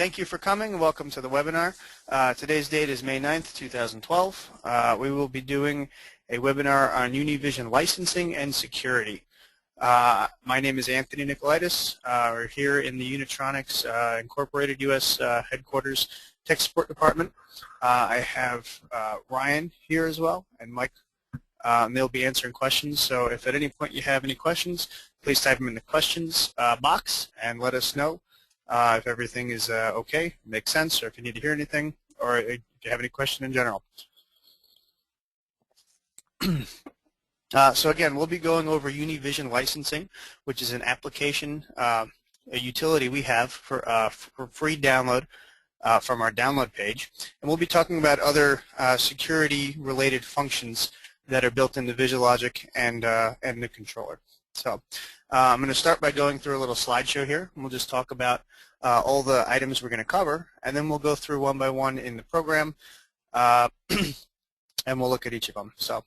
Thank you for coming and welcome to the webinar. Today's date is May 9th, 2012. We will be doing a webinar on UniVision licensing and security. My name is Anthony Nicolaitis. We're here in the Unitronics Incorporated U.S. Headquarters Tech Support Department. I have Ryan here as well and Mike. They'll be answering questions, so if at any point you have any questions, please type them in the questions box and let us know. If everything is okay, makes sense, or if you need to hear anything, or if you have any question in general. So again, we'll be going over UniVision licensing, which is an application, a utility we have for free download from our download page. And we'll be talking about other security-related functions that are built into VisualLogic and the controller. So I'm going to start by going through a little slideshow here, and we'll just talk about all the items we're going to cover, and then we'll go through one by one in the program, and we'll look at each of them. So,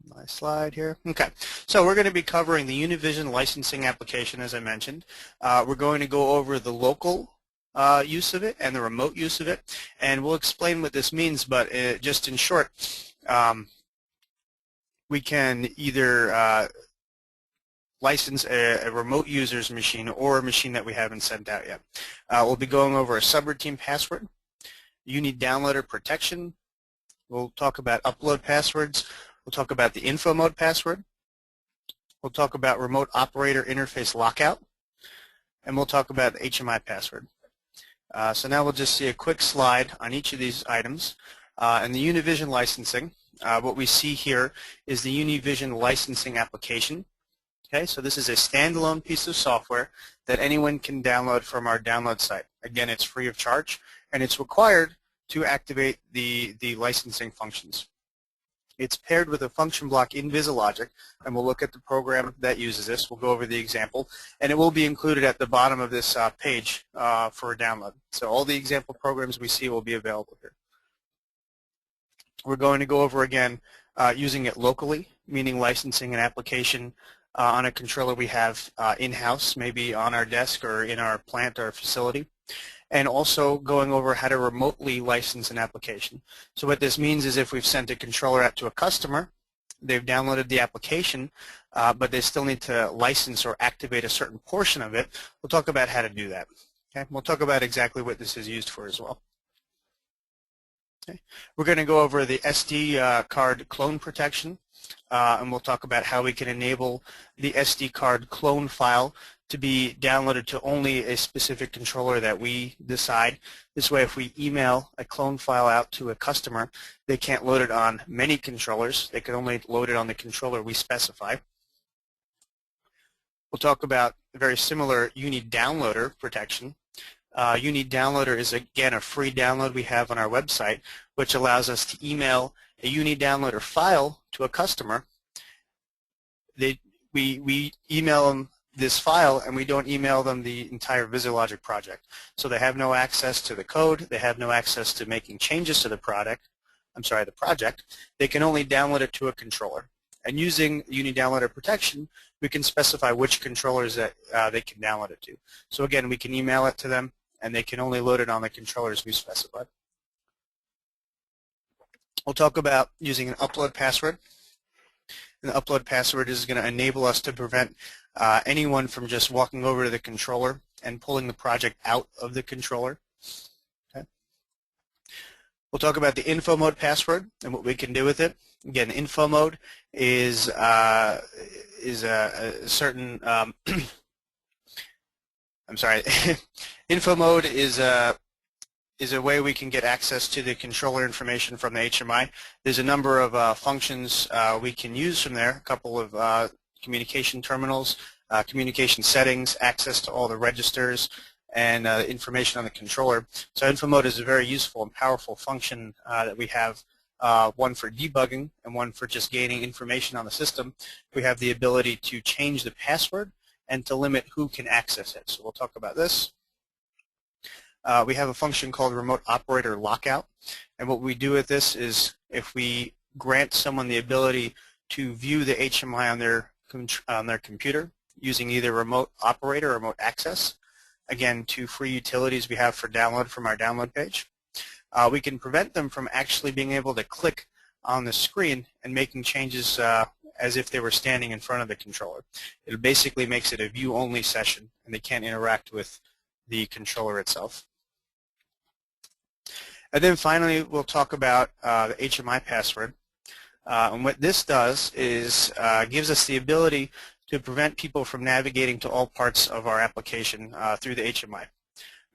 my slide here. Okay, so we're going to be covering the UniVision licensing application, as I mentioned. We're going to go over the local use of it and the remote use of it, and we'll explain what this means, but just in short, we can either license a remote user's machine or a machine that we haven't sent out yet. We'll be going over a subroutine password, downloader protection. We'll talk about upload passwords. We'll talk about the info mode password. We'll talk about remote operator interface lockout. And we'll talk about the HMI password. So now we'll just see a quick slide on each of these items. And the UniVision licensing, what we see here is the UniVision licensing application. Okay, so this is a standalone piece of software that anyone can download from our download site. Again, it's free of charge, and it's required to activate the licensing functions. It's paired with a function block in VisualLogic, and we'll look at the program that uses this. We'll go over the example, and it will be included at the bottom of this page for a download. So all the example programs we see will be available here. We're going to go over again using it locally, meaning licensing an application on a controller we have in-house, maybe on our desk or in our plant or facility, and also going over how to remotely license an application. So what this means is if we've sent a controller out to a customer, they've downloaded the application, but they still need to license or activate a certain portion of it, we'll talk about how to do that. Okay? We'll talk about exactly what this is used for as well. Okay. We're going to go over the SD card clone protection, and we'll talk about how we can enable the SD card clone file to be downloaded to only a specific controller that we decide. This way, if we email a clone file out to a customer, they can't load it on many controllers. They can only load it on the controller we specify. We'll talk about a very similar UniDownloader protection. UniDownloader is, again, a free download we have on our website, which allows us to email a UniDownloader file to a customer. We email them this file, and we don't email them the entire VisualLogic project. So they have no access to the code. They have no access to making changes to the project. They can only download it to a controller. And using UniDownloader protection, we can specify which controllers that they can download it to. So again, we can email it to them, and they can only load it on the controllers we specified. We'll talk about using an upload password. And the upload password is going to enable us to prevent anyone from just walking over to the controller and pulling the project out of the controller. Okay. We'll talk about the info mode password and what we can do with it. Again, info mode is a certain I'm sorry. Info mode is a way we can get access to the controller information from the HMI. There's a number of functions we can use from there, a couple of communication terminals, communication settings, access to all the registers, and information on the controller. So info mode is a very useful and powerful function that we have, one for debugging and one for just gaining information on the system. We have the ability to change the password and to limit who can access it. So we'll talk about this. We have a function called remote operator lockout, and what we do with this is if we grant someone the ability to view the HMI on their computer, using either remote operator or remote access. Again, 2 free utilities we have for download from our download page. We can prevent them from actually being able to click on the screen and making changes as if they were standing in front of the controller. It basically makes it a view-only session, and they can't interact with the controller itself. And then finally, we'll talk about the HMI password. And what this does is gives us the ability to prevent people from navigating to all parts of our application through the HMI.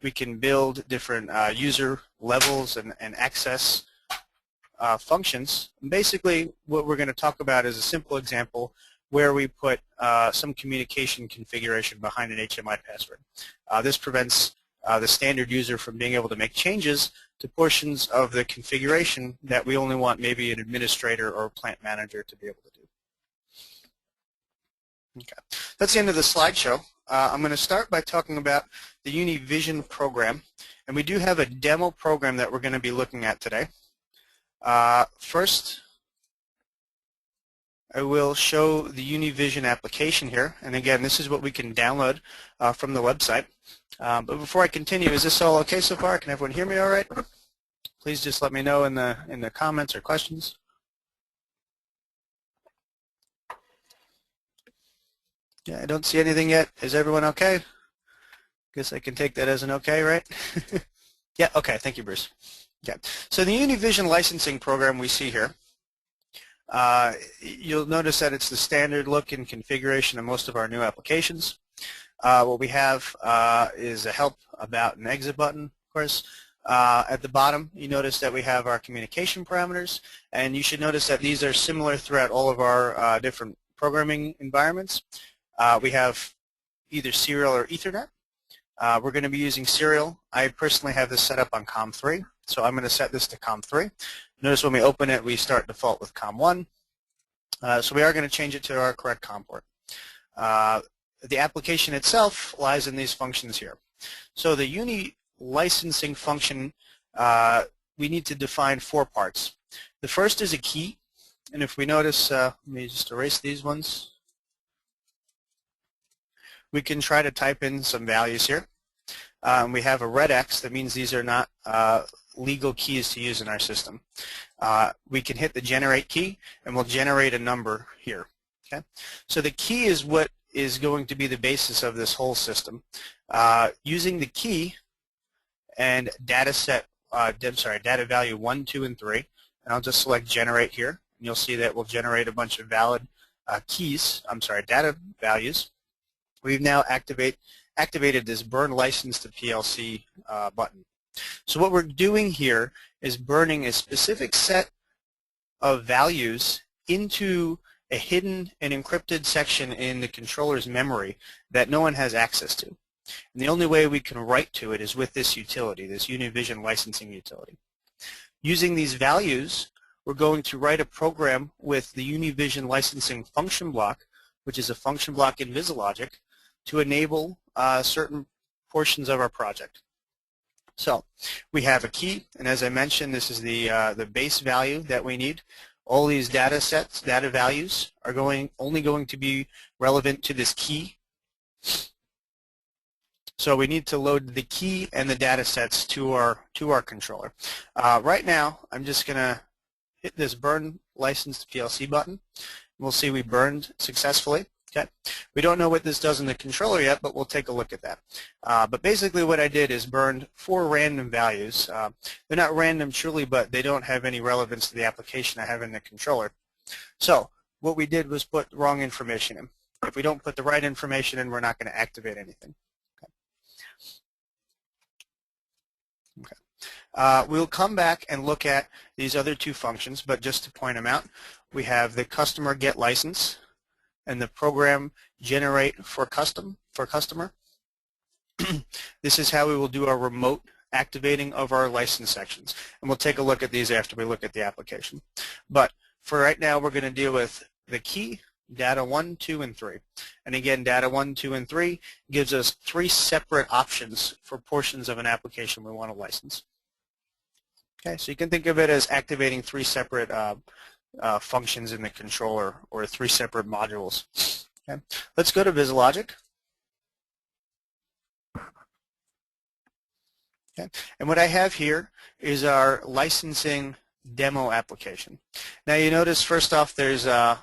We can build different user levels and access functions. And basically, what we're going to talk about is a simple example where we put some communication configuration behind an HMI password. This prevents the standard user from being able to make changes to portions of the configuration that we only want maybe an administrator or a plant manager to be able to do. Okay. That's the end of the slideshow. I'm going to start by talking about the UniVision program, and we do have a demo program that we're going to be looking at today. First, I will show the UniVision application here, and again, this is what we can download from the website. But before I continue, is this all okay so far? Can everyone hear me all right? Please just let me know in the comments or questions. Yeah, I don't see anything yet. Is everyone okay? Guess I can take that as an okay, right? Yeah, okay. Thank you, Bruce. Okay. So the UniVision licensing program we see here, you'll notice that it's the standard look and configuration of most of our new applications. What we have is a help, about, and exit button, of course. At the bottom, you notice that we have our communication parameters, and you should notice that these are similar throughout all of our different programming environments. We have either serial or Ethernet. We're going to be using serial. I personally have this set up on COM3, so I'm going to set this to COM3. Notice when we open it, we start default with COM1. So we are going to change it to our correct COM port. The application itself lies in these functions here. So the Uni licensing function, we need to define 4 parts. The first is a key, and if we notice, let me just erase these ones. We can try to type in some values here. We have a red X. That means these are not legal keys to use in our system. We can hit the generate key, and we'll generate a number here. Okay. So the key is what is going to be the basis of this whole system. Using the key and data value 1, 2, and 3, and I'll just select generate here, and you'll see that we'll generate a bunch of valid data values. We've now activated this burn license to PLC button. So what we're doing here is burning a specific set of values into a hidden and encrypted section in the controller's memory that no one has access to. And the only way we can write to it is with this utility, this UniVision licensing utility. Using these values, we're going to write a program with the UniVision licensing function block, which is a function block in VisiLogic, to enable certain portions of our project. So we have a key, and as I mentioned, this is the base value that we need. All these data sets, data values, are only going to be relevant to this key. So we need to load the key and the data sets to our controller. Right now, I'm just going to hit this burn license to PLC button. We'll see we burned successfully. Okay. We don't know what this does in the controller yet, but we'll take a look at that. But basically what I did is burned 4 random values. They're not random truly, but they don't have any relevance to the application I have in the controller. So what we did was put the wrong information in. If we don't put the right information in, we're not going to activate anything. Okay. We'll come back and look at these other 2 functions, but just to point them out, we have the customer get license and the program generate for customer. This is how we will do our remote activating of our license sections. And we'll take a look at these after we look at the application. But for right now, we're going to deal with the key, data 1, 2, and 3. And again, data 1, 2, and 3 gives us 3 separate options for portions of an application we want to license. Okay, so you can think of it as activating 3 separate functions in the controller, or 3 separate modules. Okay. Let's go to VisiLogic. Okay. And what I have here is our licensing demo application. Now you notice first off there's a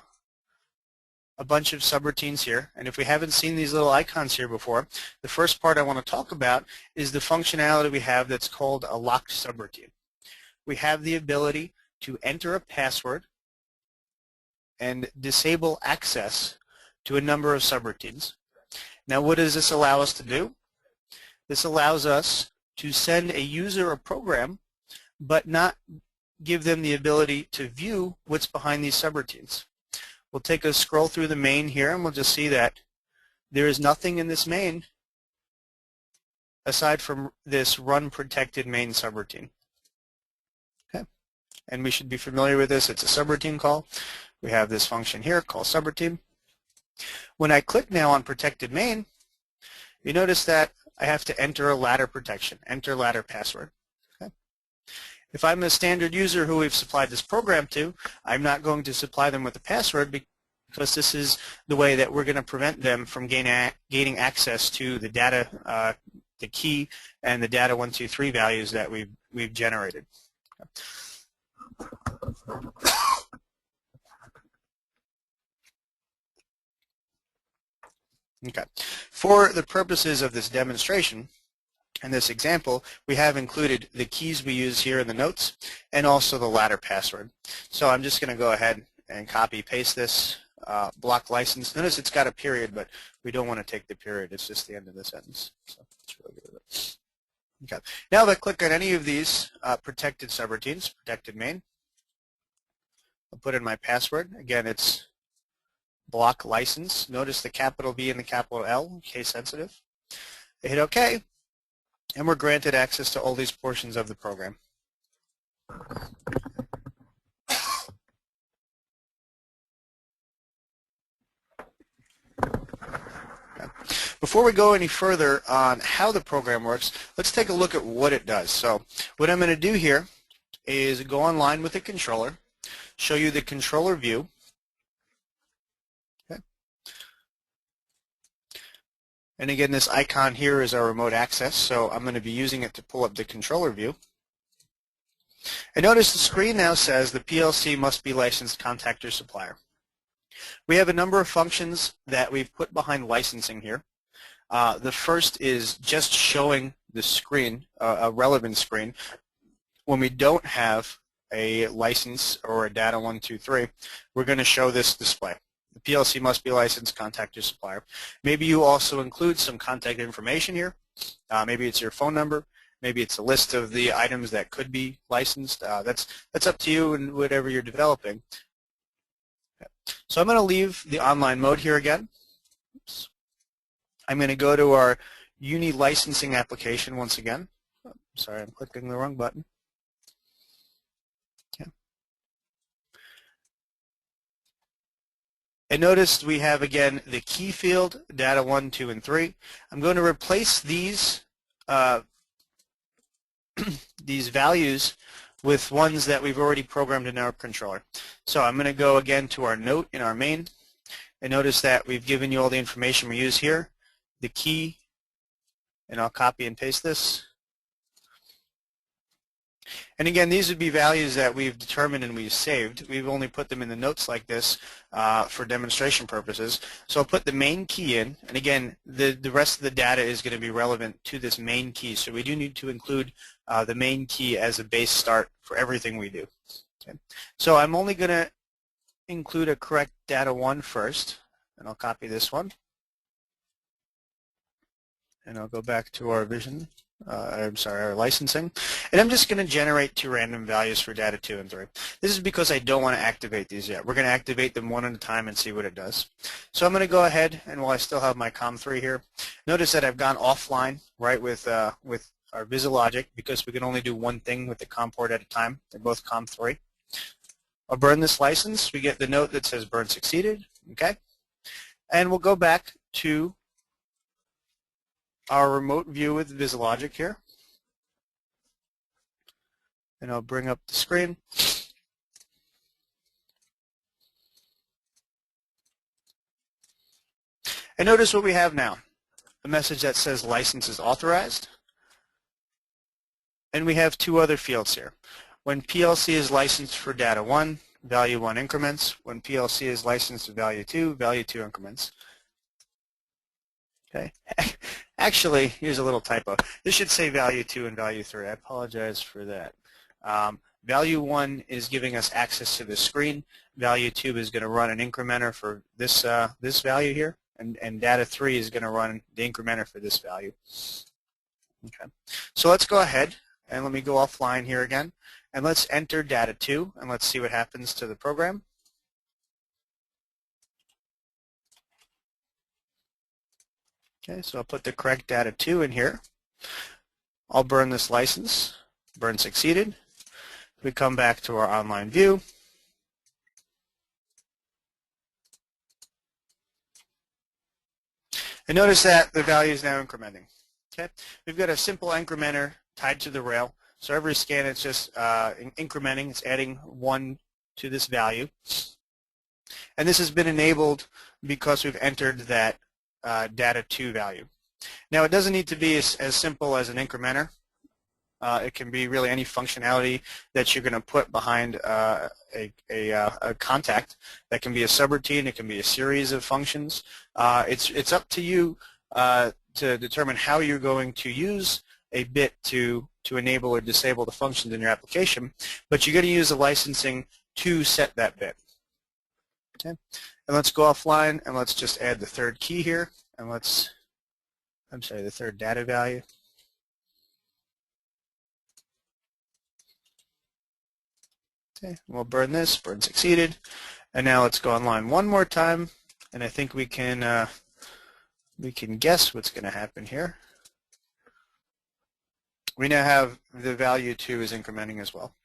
bunch of subroutines here, and if we haven't seen these little icons here before, the first part I want to talk about is the functionality we have that's called a locked subroutine. We have the ability to enter a password and disable access to a number of subroutines. Now what does this allow us to do? This allows us to send a user a program but not give them the ability to view what's behind these subroutines. We'll take a scroll through the main here and we'll just see that there is nothing in this main aside from this run protected main subroutine. Okay. And we should be familiar with this. It's a subroutine call. We have this function here called subroutine. When I click now on protected main, you notice that I have to enter a ladder protection, enter ladder password. Okay. If I'm a standard user who we've supplied this program to, I'm not going to supply them with a password because this is the way that we're going to prevent them from gaining access to the data, the key, and the data 1, 2, 3 values that we've generated. Okay. For the purposes of this demonstration and this example, we have included the keys we use here in the notes and also the ladder password. So I'm just going to go ahead and copy paste this block license. Notice it's got a period, but we don't want to take the period. It's just the end of the sentence. So let's really get rid of it. Okay. Now if I click on any of these protected subroutines, protected main, I'll put in my password. Again, it's block license. Notice the capital B and the capital L, case sensitive. I hit OK, and we're granted access to all these portions of the program. Okay. Before we go any further on how the program works, let's take a look at what it does. So what I'm going to do here is go online with the controller, show you the controller view. And again, this icon here is our remote access, so I'm going to be using it to pull up the controller view. And notice the screen now says the PLC must be licensed contact your supplier. We have a number of functions that we've put behind licensing here. The first is just showing the screen, a relevant screen. When we don't have a license or a data 1, 2, 3, we're going to show this display. The PLC must be licensed, contact your supplier. Maybe you also include some contact information here. Maybe it's your phone number. Maybe it's a list of the items that could be licensed. That's up to you and whatever you're developing. Okay. So I'm going to leave the online mode here again. Oops. I'm going to go to our Uni licensing application once again. Oh, sorry, I'm clicking the wrong button. And notice we have, again, the key field, data 1, 2, and 3. I'm going to replace these these values with ones that we've already programmed in our controller. So I'm going to go again to our note in our main, and notice that we've given you all the information we use here, the key, and I'll copy and paste this. And again, these would be values that we've determined and we've saved. We've only put them in the notes like this for demonstration purposes. So I'll put the main key in, and again, the rest of the data is going to be relevant to this main key. So we do need to include the main key as a base start for everything we do. Okay. So I'm only going to include a correct data 1 first, and I'll copy this one. And I'll go back to our vision. Our licensing, and I'm just going to generate 2 random values for data 2 and 3. This is because I don't want to activate these yet. We're going to activate them one at a time and see what it does. So I'm going to go ahead, and while I still have my COM3 here, notice that I've gone offline, right, with our VisiLogic, because we can only do one thing with the COM port at a time. They're both COM3. I'll burn this license. We get the note that says burn succeeded, okay? And we'll go back to our remote view with VisiLogic here. And I'll bring up the screen. And notice what we have now. A message that says license is authorized. And we have two other fields here. When PLC is licensed for data 1, value 1 increments. When PLC is licensed to value 2 increments. Okay. Actually, here's a little typo. This should say value 2 and value 3. I apologize for that. Value 1 is giving us access to the screen. Value 2 is going to run an incrementer for this this value here, and data 3 is going to run the incrementer for this value. Okay. So let's go ahead and let me go offline here again, and let's enter data 2, and let's see what happens to the program. Okay, so I'll put the correct data 2 in here. I'll burn this license. Burn succeeded. We come back to our online view. And notice that the value is now incrementing. Okay, we've got a simple incrementer tied to the rail. So every scan it's just incrementing. It's adding 1 to this value. And this has been enabled because we've entered that data 2 value. Now it doesn't need to be as simple as an incrementer. It can be really any functionality that you're going to put behind a contact. That can be a subroutine. It can be a series of functions. It's up to you to determine how you're going to use a bit to enable or disable the functions in your application. But you're going to use the licensing to set that bit. Okay, and let's go offline and let's just add the third key here, and the third data value. Okay, we'll burn this. Burn succeeded, and now let's go online one more time, and I think we can guess what's going to happen here. We now have the value 2 is incrementing as well.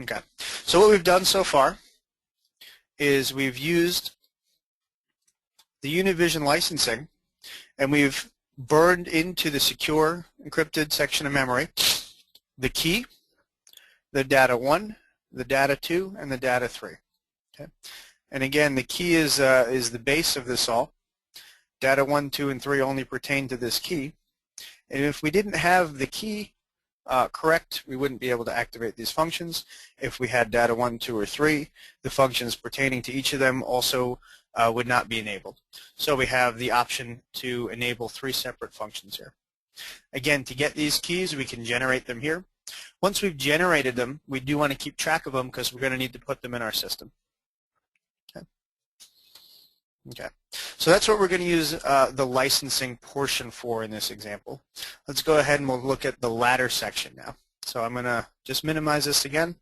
Okay, so what we've done so far is we've used the UniVision licensing, and we've burned into the secure encrypted section of memory the key, the data 1, the data 2, and the data 3. Okay, and again, the key is the base of this all. Data 1, 2, and 3 only pertain to this key, and if we didn't have the key correct, we wouldn't be able to activate these functions. If we had data 1, 2, or 3, the functions pertaining to each of them also would not be enabled. So we have the option to enable 3 separate functions here. Again, to get these keys, we can generate them here. Once we've generated them, we do want to keep track of them because we're going to need to put them in our system. Okay, so that's what we're going to use the licensing portion for in this example. Let's go ahead and we'll look at the latter section now. So I'm going to just minimize this again.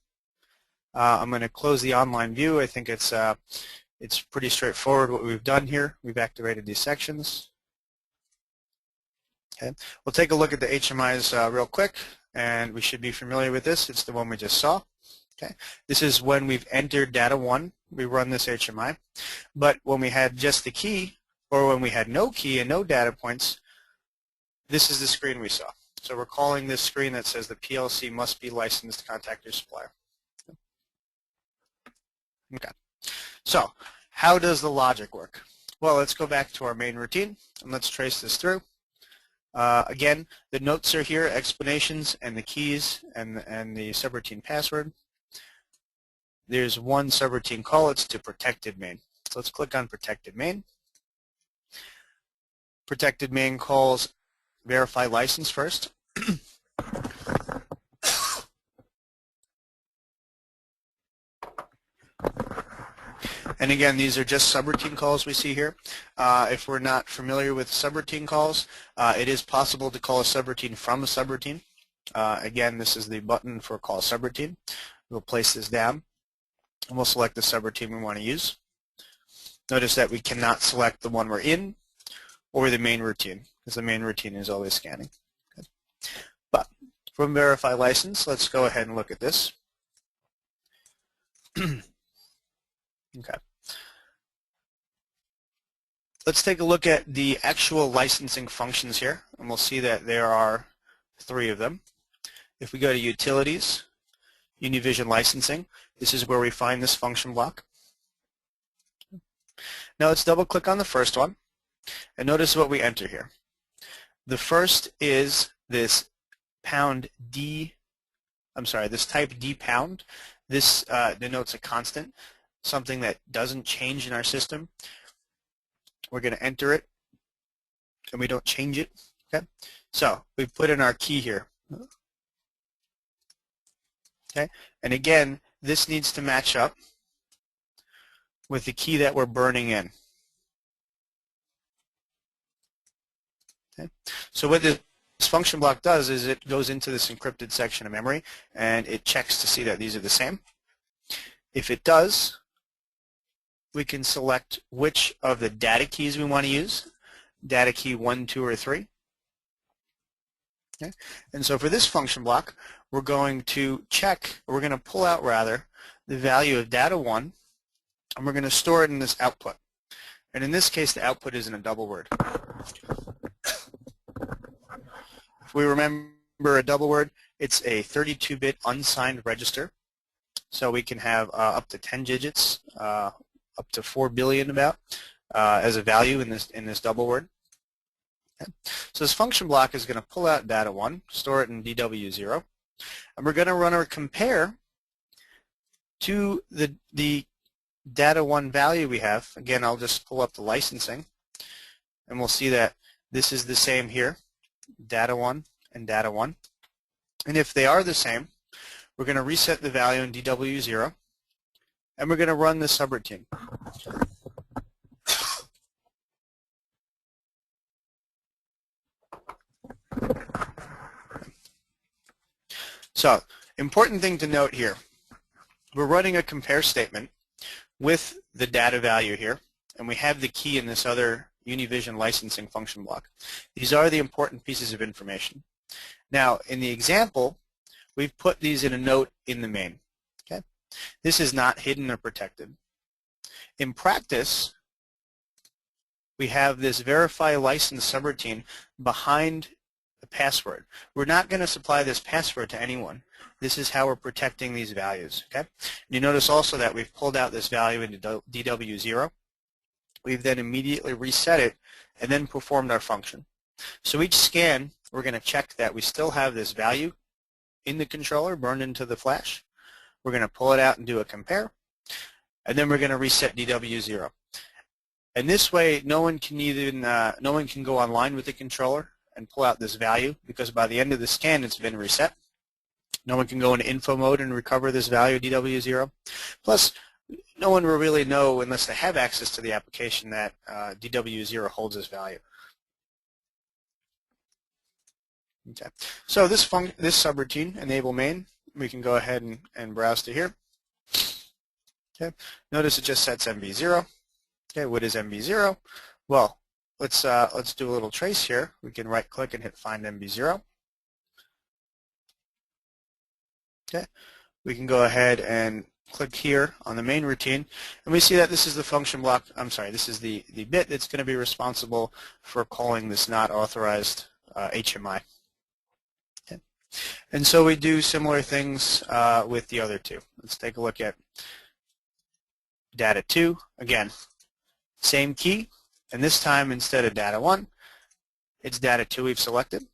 I'm going to close the online view. I think it's pretty straightforward what we've done here. We've activated these sections. Okay, we'll take a look at the HMIs real quick, and we should be familiar with this. It's the one we just saw. Okay, this is when we've entered data 1. We run this HMI, but when we had just the key, or when we had no key and no data points, this is the screen we saw. So we're calling this screen that says the PLC must be licensed to contact your supplier. Okay, so how does the logic work? Well, let's go back to our main routine and let's trace this through. Again, the notes are here, explanations, and the keys, and the subroutine password. There's one subroutine call. It's to protected main. So let's click on protected main. Protected main calls verify license first. And again, these are just subroutine calls we see here. If we're not familiar with subroutine calls, it is possible to call a subroutine from a subroutine. Again, this is the button for call subroutine. We'll place this down, and we'll select the subroutine we want to use. Notice that we cannot select the one we're in or the main routine, because the main routine is always scanning. Okay. But from verify license, let's go ahead and look at this. Okay. Let's take a look at the actual licensing functions here, and we'll see that there are 3 of them. If we go to utilities, UniVision licensing. This is where we find this function block. Now let's double click on the first one and notice what we enter here. The first is this this type D pound. This denotes a constant, something that doesn't change in our system. We're going to enter it and we don't change it. Okay, so we put in our key here. Okay, and again, this needs to match up with the key that we're burning in. Okay. So what this function block does is it goes into this encrypted section of memory and it checks to see that these are the same. If it does, we can select which of the data keys we want to use, data key 1, 2, or 3. Okay. And so for this function block, we're going to pull out the value of data 1, and we're going to store it in this output. And in this case, the output is in a double word. If we remember a double word, it's a 32-bit unsigned register. So we can have up to 10 digits, up to 4 billion about, as a value in this double word. Okay. So this function block is going to pull out data 1, store it in DW0, and we're going to run a compare to the data 1 value we have. Again, I'll just pull up the licensing, and we'll see that this is the same here, data 1 and data 1. And if they are the same, we're going to reset the value in DW0, and we're going to run the subroutine. So, important thing to note here, we're running a compare statement with the data value here, and we have the key in this other UniVision licensing function block. These are the important pieces of information. Now, in the example, we've put these in a note in the main. Okay? This is not hidden or protected. In practice, we have this verify license subroutine behind the password. We're not going to supply this password to anyone. This is how we're protecting these values. Okay? You notice also that we've pulled out this value into DW0. We've then immediately reset it and then performed our function. So each scan, we're going to check that we still have this value in the controller burned into the flash. We're going to pull it out and do a compare, and then we're going to reset DW0. And this way, no one can go online with the controller and pull out this value, because by the end of the scan, it's been reset. No one can go into info mode and recover this value DW0. Plus, no one will really know, unless they have access to the application, that DW0 holds this value. Okay. So this subroutine, enable main, we can go ahead and browse to here. Okay. Notice it just sets MB0. Okay. What is MB0? Well, let's do a little trace here. We can right-click and hit Find MB0. Okay. We can go ahead and click here on the main routine, and we see that this is the function block. This is the bit that's going to be responsible for calling this not authorized HMI. Okay. And so we do similar things with the other two. Let's take a look at data 2. Again, same key, and this time instead of data 1, it's data 2 we've selected.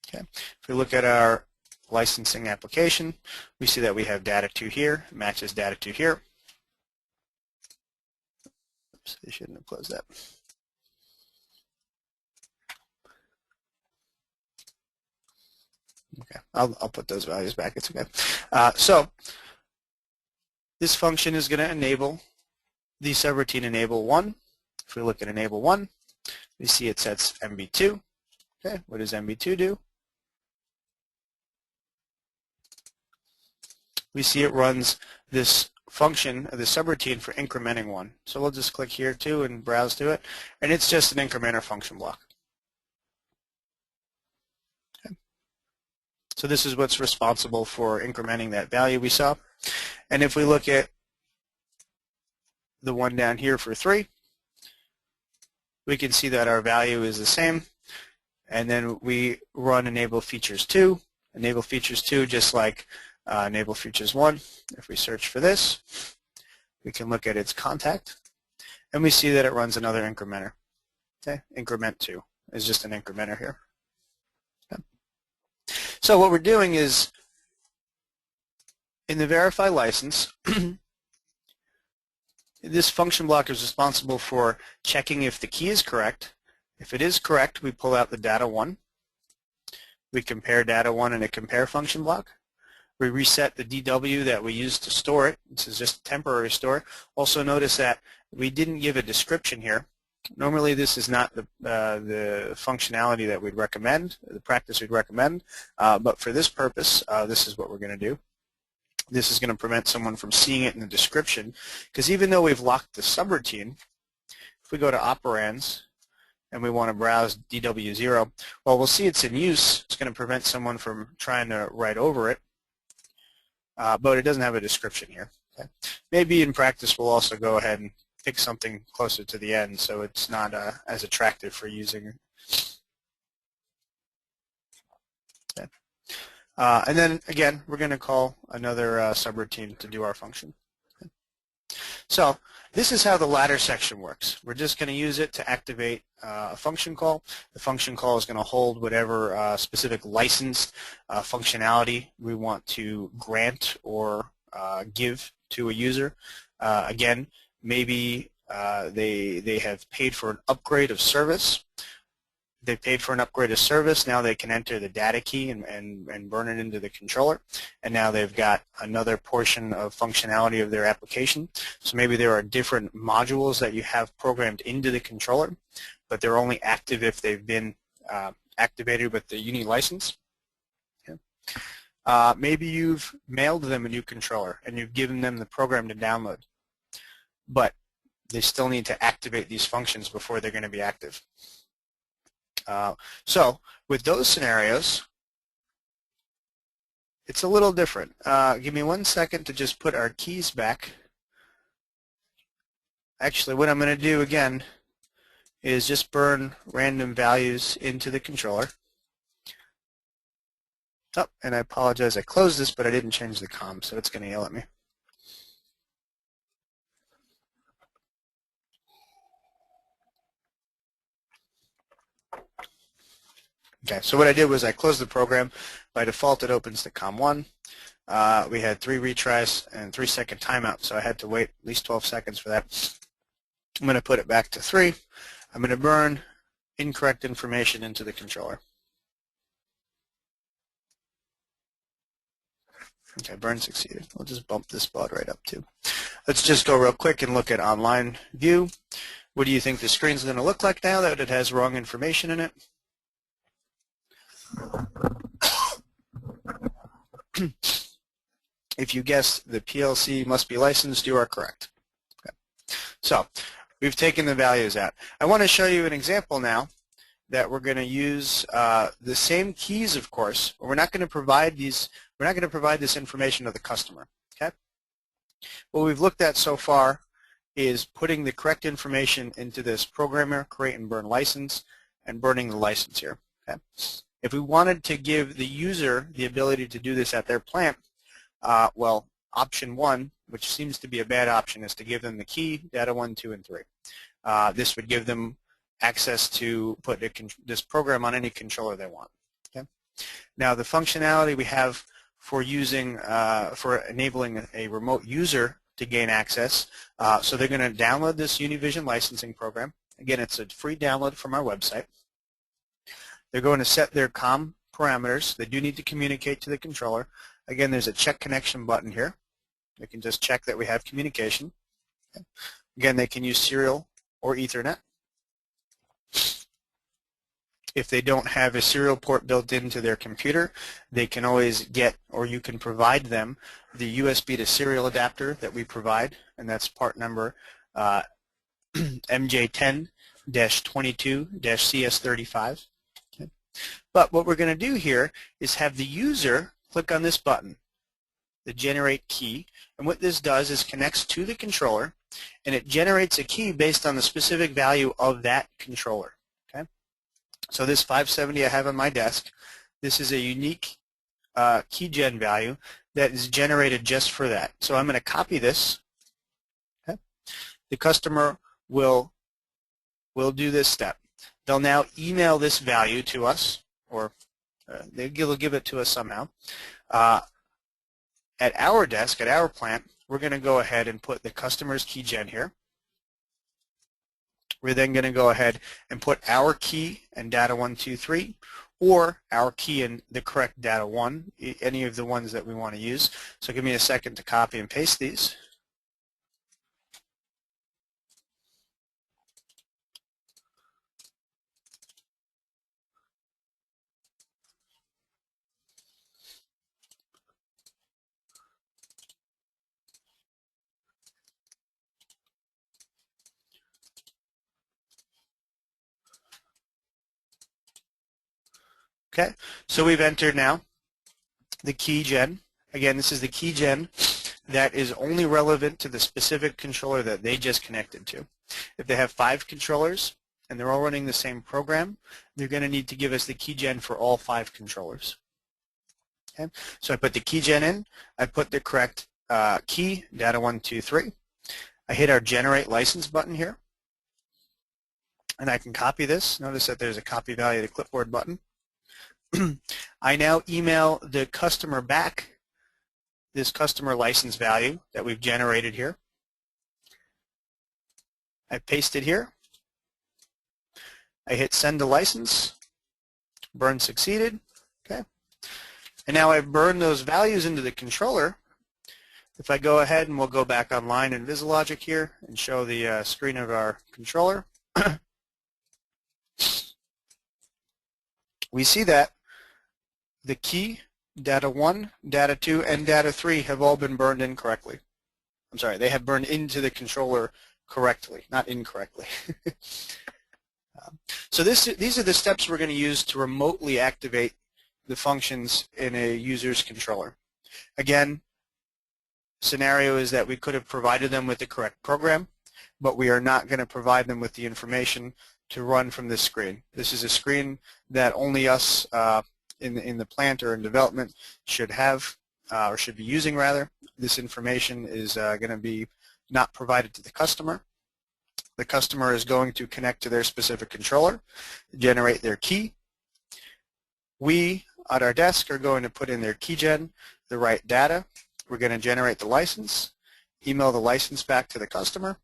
Okay. If we look at our licensing application, we see that we have data 2 here, matches data 2 here. Oops, I shouldn't have closed that. Okay, I'll put those values back. It's okay. So this function is going to enable the subroutine enable 1. If we look at enable 1, we see it sets MB2. Okay, what does MB2 do? We see it runs this function, the subroutine, for incrementing 1. So we'll just click here too and browse to it, and it's just an incrementer function block. Okay. So this is what's responsible for incrementing that value we saw. And if we look at the one down here for 3, we can see that our value is the same. and then we run enable features 2. Enable features 2 just like enable features 1. If we search for this, we can look at its contact, and we see that it runs another incrementer. Okay, increment 2 is just an incrementer here. Okay. So what we're doing is, in the verify license, this function block is responsible for checking if the key is correct. If it is correct, we pull out the data 1. We compare data 1 in a compare function block. We reset the DW that we used to store it. This is just a temporary store. Also notice that we didn't give a description here. Normally this is not the functionality that we'd recommend, the practice we'd recommend, but for this purpose, this is what we're going to do. This is going to prevent someone from seeing it in the description, because even though we've locked the subroutine, if we go to operands and we want to browse DW0, well, we'll see it's in use. It's going to prevent someone from trying to write over it, but it doesn't have a description here. Okay? Maybe in practice we'll also go ahead and pick something closer to the end so it's not as attractive for using. Okay. And then again, we're going to call another subroutine to do our function. Okay. So this is how the ladder section works. We're just going to use it to activate a function call. The function call is going to hold whatever specific licensed functionality we want to grant or give to a user. Again, maybe they have paid for an upgrade of service. They paid for an upgrade of service. Now they can enter the data key and burn it into the controller. And now they've got another portion of functionality of their application. So maybe there are different modules that you have programmed into the controller, but they're only active if they've been activated with the Uni license. Okay. Maybe you've mailed them a new controller and you've given them the program to download, but they still need to activate these functions before they're going to be active. So with those scenarios, it's a little different. Give me 1 second to just put our keys back. Actually, what I'm going to do again is just burn random values into the controller. Oh, and I apologize, I closed this, but I didn't change the COM, so it's going to yell at me. Okay, so what I did was I closed the program. By default, it opens to COM1. We had 3 retries and 3-second timeout, so I had to wait at least 12 seconds for that. I'm going to put it back to 3. I'm going to burn incorrect information into the controller. Okay, burn succeeded. We'll just bump this baud right up too. Let's just go real quick and look at online view. What do you think the screen's going to look like now that it has wrong information in it? If you guessed the PLC must be licensed, you are correct. Okay. So we've taken the values out. I want to show you an example now that we're going to use the same keys, of course, but we're not going to provide these. We're not going to provide this information to the customer. Okay. What we've looked at so far is putting the correct information into this programmer create and burn license and burning the license here. Okay. If we wanted to give the user the ability to do this at their plant, well, option 1, which seems to be a bad option, is to give them the key, data 1, 2, and 3. This would give them access to put this program on any controller they want. Okay? Now, the functionality we have for using, for enabling a remote user to gain access, so they're going to download this UniVision licensing program. Again, it's a free download from our website. They're going to set their COM parameters. They do need to communicate to the controller. Again, there's a check connection button here. They can just check that we have communication. Okay. Again, they can use serial or Ethernet. If they don't have a serial port built into their computer, they can always get, or you can provide them, the USB to serial adapter that we provide, and that's part number MJ10-22-CS35. Okay. But what we're going to do here is have the user click on this button, the generate key, and what this does is connects to the controller, and it generates a key based on the specific value of that controller. Okay? So this 570 I have on my desk, this is a unique key gen value that is generated just for that. So I'm going to copy this. Okay. The customer will do this step. They'll now email this value to us, or they'll give it to us somehow. At our desk, at our plant, we're going to go ahead and put the customer's key gen here. We're then going to go ahead and put our key and data 1, 2, 3, or our key and the correct data 1, any of the ones that we want to use. So give me a second to copy and paste these. Okay, so we've entered now the key gen. Again, this is the key gen that is only relevant to the specific controller that they just connected to. If they have 5 controllers and they're all running the same program, they're going to need to give us the key gen for all 5 controllers. Okay, so I put the key gen in, I put the correct key, data 1, 2, 3. I hit our generate license button here, and I can copy this. Notice that there's a copy value to clipboard button. I now email the customer back this customer license value that we've generated here. I paste it here. I hit send to license. Burn succeeded. Okay. And now I've burned those values into the controller. If I go ahead and we'll go back online in VisiLogic here and show the screen of our controller, we see that the key, data 1, data 2, and data 3 have all been burned in correctly. I'm sorry, they have burned into the controller correctly, not incorrectly. So these are the steps we're going to use to remotely activate the functions in a user's controller. Again, scenario is that we could have provided them with the correct program, but we are not going to provide them with the information to run from this screen. This is a screen that only us in the plant or in development should have, or should be using rather. This information is going to be not provided to the customer. The customer is going to connect to their specific controller, generate their key. We, at our desk, are going to put in their key gen, the right data. We're going to generate the license, email the license back to the customer,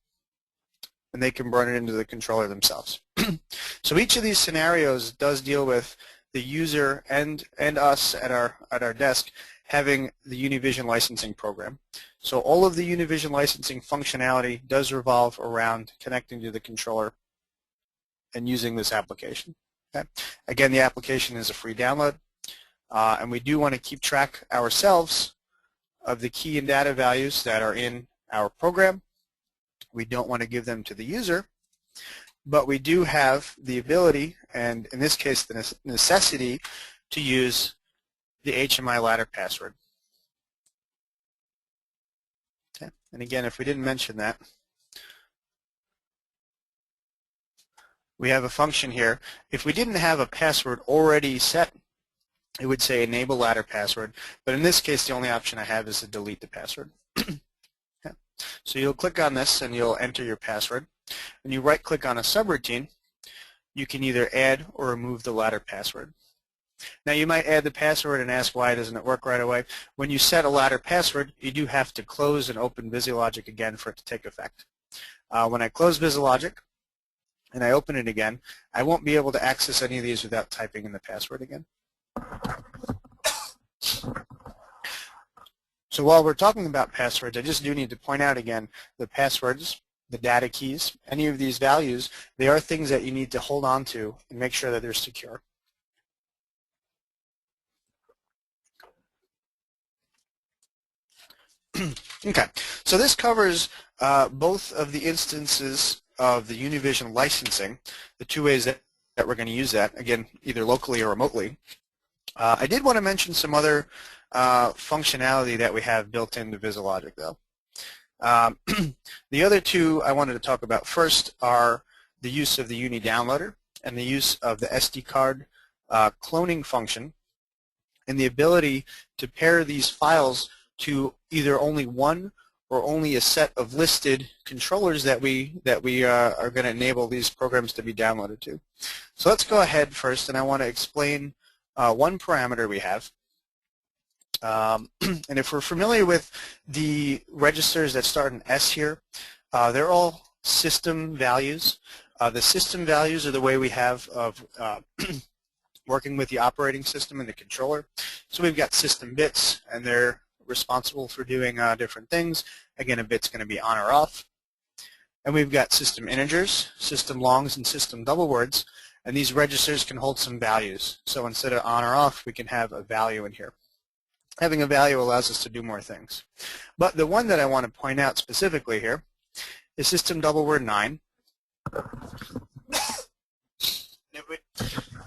and they can burn it into the controller themselves. So each of these scenarios does deal with the user and us at our desk having the UniVision licensing program. So all of the UniVision licensing functionality does revolve around connecting to the controller and using this application. Okay? Again, the application is a free download, and we do want to keep track ourselves of the key and data values that are in our program. We don't want to give them to the user, but we do have the ability, and in this case the necessity, to use the HMI ladder password. Okay. And again, if we didn't mention that, we have a function here. If we didn't have a password already set, it would say enable ladder password, but in this case the only option I have is to delete the password. Okay. So you'll click on this and you'll enter your password. When you right click on a subroutine, you can either add or remove the ladder password. Now you might add the password and ask why doesn't it work right away. When you set a ladder password, you do have to close and open VisiLogic again for it to take effect. When I close VisiLogic and I open it again, I won't be able to access any of these without typing in the password again. So while we're talking about passwords, I just do need to point out again the passwords, the data keys, any of these values, they are things that you need to hold on to and make sure that they're secure. Okay, so this covers both of the instances of the UniVision licensing, the two ways that we're going to use that, again, either locally or remotely. I did want to mention some other functionality that we have built into VisiLogic, though. The other two I wanted to talk about first are the use of the Uni downloader and the use of the SD card cloning function and the ability to pair these files to either only one or only a set of listed controllers that we are going to enable these programs to be downloaded to. So let's go ahead first, and I want to explain one parameter we have. And if we're familiar with the registers that start in S here, they're all system values. The system values are the way we have of working with the operating system and the controller. So we've got system bits, and they're responsible for doing different things. Again, a bit's going to be on or off. And we've got system integers, system longs, and system double words. And these registers can hold some values. So instead of on or off, we can have a value in here. Having a value allows us to do more things. But the one that I want to point out specifically here is system double word 9. If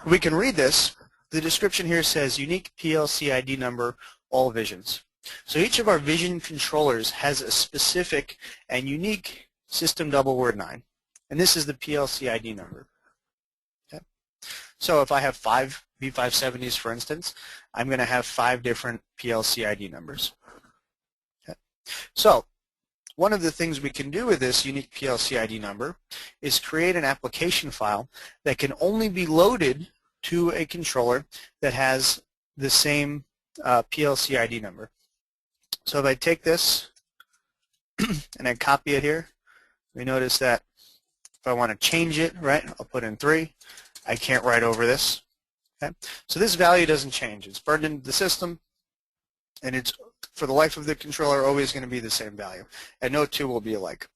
we can read this, the description here says unique PLC ID number, all visions. So each of our vision controllers has a specific and unique system double word 9. And this is the PLC ID number. Okay. So if I have 5 V570s, for instance, I'm going to have 5 different PLC ID numbers. Okay. So one of the things we can do with this unique PLC ID number is create an application file that can only be loaded to a controller that has the same PLC ID number. So if I take this and I copy it here, we notice that if I want to change it, right, I'll put in 3. I can't write over this. Okay? So this value doesn't change. It's burned into the system, and it's, for the life of the controller, always going to be the same value. And no two will be alike.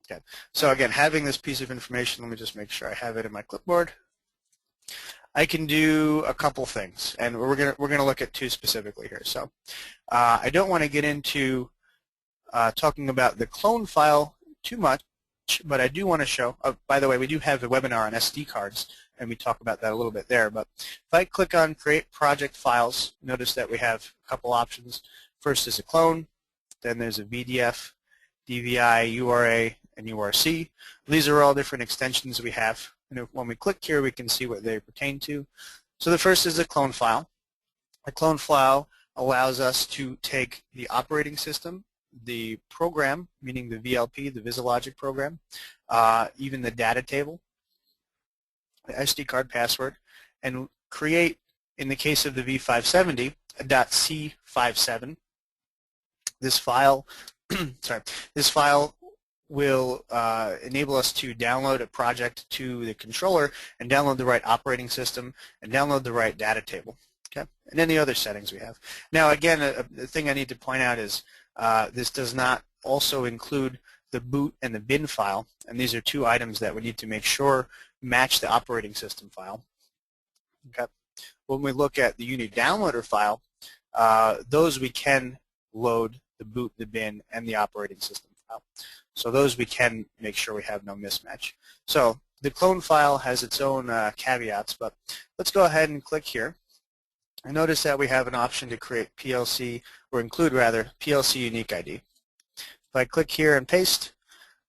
Okay. So again, having this piece of information, let me just make sure I have it in my clipboard. I can do a couple things, and we're gonna look at 2 specifically here. So I don't want to get into talking about the clone file too much, but I do want to show. By the way, we do have a webinar on SD cards, and we talk about that a little bit there. But if I click on Create Project Files, notice that we have a couple options. First is a clone, then there's a VDF, DVI, URA, and URC. These are all different extensions we have. And when we click here, we can see what they pertain to. So the first is a clone file. A clone file allows us to take the operating system, the program, meaning the VLP, the VisiLogic program, even the data table, the SD card password, and create, in the case of the V570, a .c57. This file, this file will enable us to download a project to the controller and download the right operating system and download the right data table. Okay, and any other settings we have. Now, again, the thing I need to point out is this does not also include the boot and the bin file, and these are 2 items that we need to make sure match the operating system file. Okay. When we look at the UniDownloader file, those we can load the boot, the bin, and the operating system file. So those we can make sure we have no mismatch. So the clone file has its own caveats, but let's go ahead and click here. And notice that we have an option to create PLC, or include rather, PLC unique ID. If I click here and paste,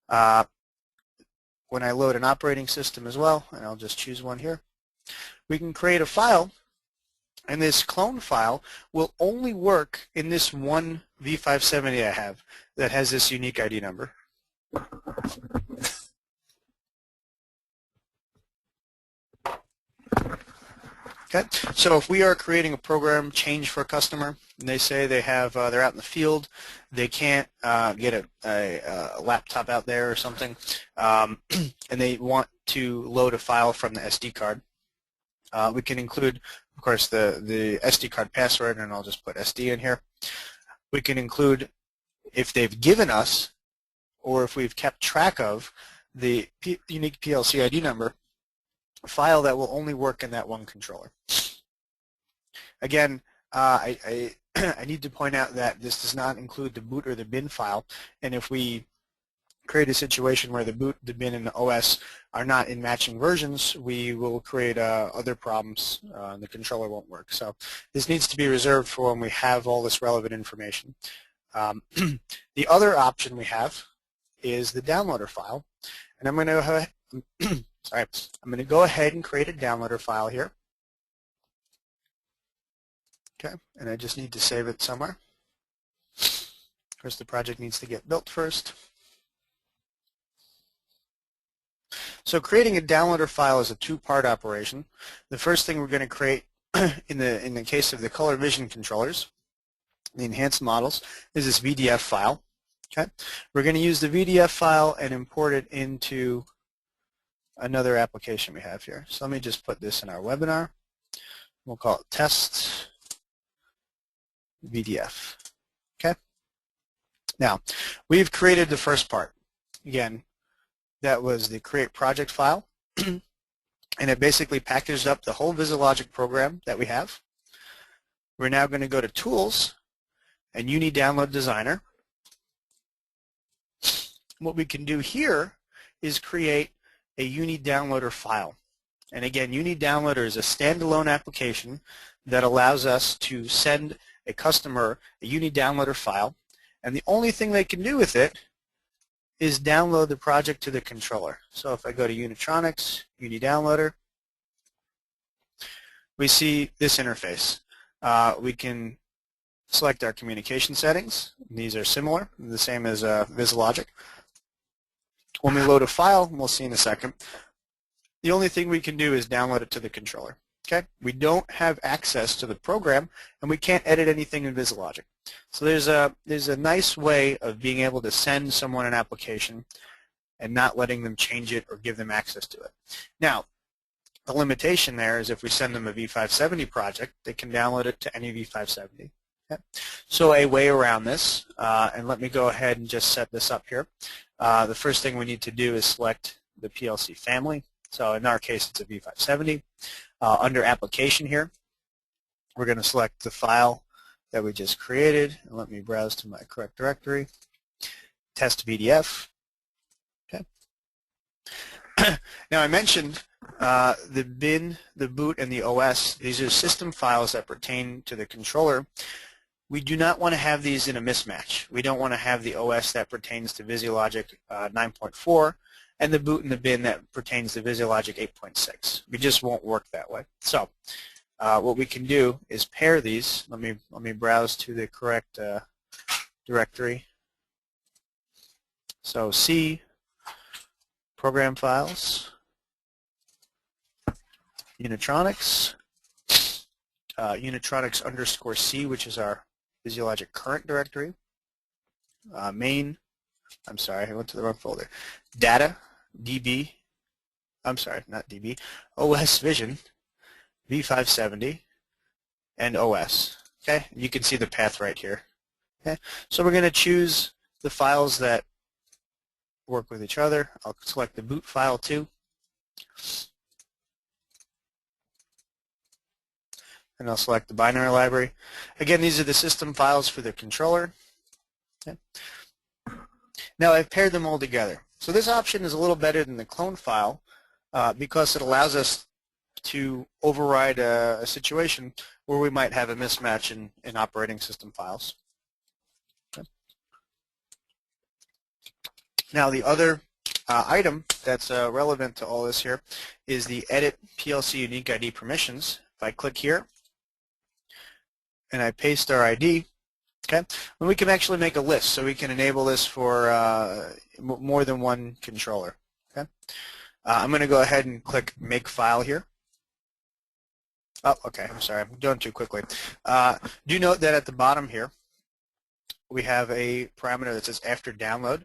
when I load an operating system as well, and I'll just choose one here, we can create a file, and this clone file will only work in this one V570 I have that has this unique ID number. Okay, so if we are creating a program change for a customer, and they say they have they're out in the field, they can't get a laptop out there or something, and they want to load a file from the SD card, we can include, of course, the SD card password, and I'll just put SD in here. We can include, if they've given us, or if we've kept track of, the unique PLC ID number, a file that will only work in that one controller. Again, I need to point out that this does not include the boot or the bin file, and if we create a situation where the boot, the bin, and the OS are not in matching versions, we will create other problems, and the controller won't work. So this needs to be reserved for when we have all this relevant information. The other option we have is the downloader file, and I'm going to All right, I'm going to go ahead and create a downloader file here. Okay, and I just need to save it somewhere. Of course, the project needs to get built first. So creating a downloader file is a two-part operation. The first thing we're going to create in the case of the color vision controllers, the enhanced models, is this VDF file. Okay, we're going to use the VDF file and import it into another application we have here. So let me just put this in our webinar. We'll call it test VDF. Okay. Now, we've created the first part. Again, that was the create project file, and it basically packaged up the whole VisiLogic program that we have. We're now going to go to Tools and UniDownload Designer. What we can do here is create a UniDownloader file. And again, UniDownloader is a standalone application that allows us to send a customer a UniDownloader file, and the only thing they can do with it is download the project to the controller. So if I go to Unitronics, UniDownloader, we see this interface. We can select our communication settings. These are similar, the same as VisiLogic. When we load a file, we'll see in a second, the only thing we can do is download it to the controller. Okay? We don't have access to the program, and we can't edit anything in VisiLogic. So there's a nice way of being able to send someone an application and not letting them change it or give them access to it. Now, the limitation there is if we send them a V570 project, they can download it to any V570. Okay? So a way around this, and let me go ahead and just set this up here. The first thing we need to do is select the PLC family. So in our case, it's a V570. Under Application here, we're going to select the file that we just created. And let me browse to my correct directory. Test VDF. Okay. Now I mentioned the bin, the boot, and the OS. These are system files that pertain to the controller. We do not want to have these in a mismatch. We don't want to have the OS that pertains to VisiLogic 9.4 and the boot and the bin that pertains to VisiLogic 8.6. We just won't work that way. So what we can do is pair these. Let me browse to the correct directory. So C, program files, Unitronics, Unitronics _C, which is our VisiLogic current directory, main, I'm sorry, I went to the wrong folder, data, DB, I'm sorry, not DB, OS Vision, V570, and OS. Okay, you can see the path right here. Okay, so we're going to choose the files that work with each other. I'll select the boot file too. And I'll select the binary library. Again, these are the system files for the controller. Okay. Now I've paired them all together. So this option is a little better than the clone file because it allows us to override a situation where we might have a mismatch in operating system files. Okay. Now the other item that's relevant to all this here is the Edit PLC Unique ID Permissions. If I click here, and I paste our ID, okay, and we can actually make a list, so we can enable this for more than one controller. Okay, I'm going to go ahead and click Make File here. Oh, okay, I'm sorry, I'm going too quickly. Do note that at the bottom here, we have a parameter that says After Download.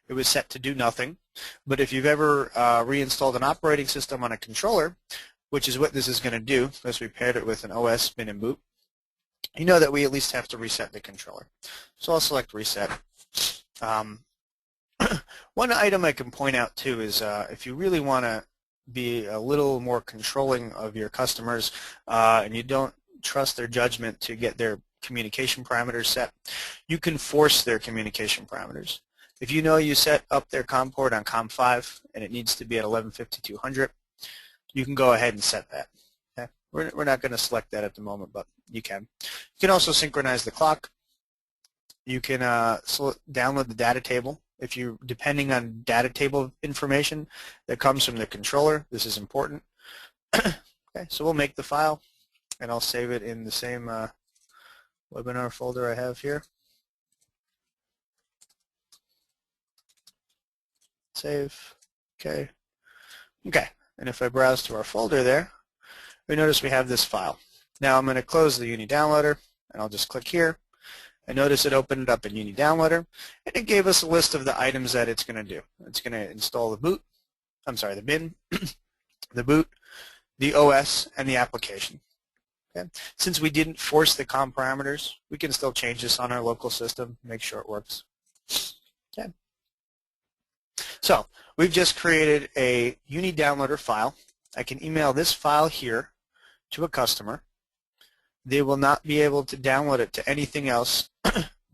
It was set to do nothing, but if you've ever reinstalled an operating system on a controller, which is what this is going to do, because we paired it with an OS, bin, and boot, you know that we at least have to reset the controller. So I'll select Reset. One item I can point out too is if you really want to be a little more controlling of your customers and you don't trust their judgment to get their communication parameters set, you can force their communication parameters. If you know you set up their COM port on COM5 and it needs to be at 115200, you can go ahead and set that. Okay? We're not going to select that at the moment, but you can. You can also synchronize the clock. You can download the data table If you, depending on data table information that comes from the controller, this is important. Okay, so we'll make the file, and I'll save it in the same webinar folder I have here. Save. Okay. Okay. And if I browse to our folder there, we notice we have this file. Now I'm going to close the Uni Downloader, and I'll just click here. I notice it opened it up in Uni Downloader, and it gave us a list of the items that it's going to do. It's going to install the bin, the boot, the OS, and the application. Okay. Since we didn't force the COM parameters, we can still change this on our local system, make sure it works. Okay. So we've just created a Uni Downloader file. I can email this file here to a customer. They will not be able to download it to anything else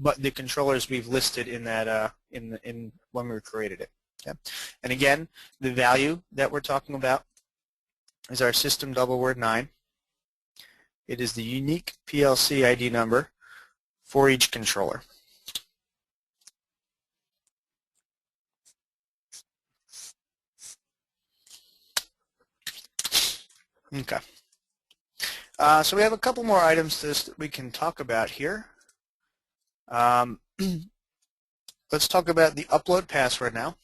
but the controllers we've listed in that in when we created it. Okay? And again, the value that we're talking about is our system double word 9. It is the unique PLC ID number for each controller. Okay. So we have a couple more items that we can talk about here. Let's talk about the upload password now.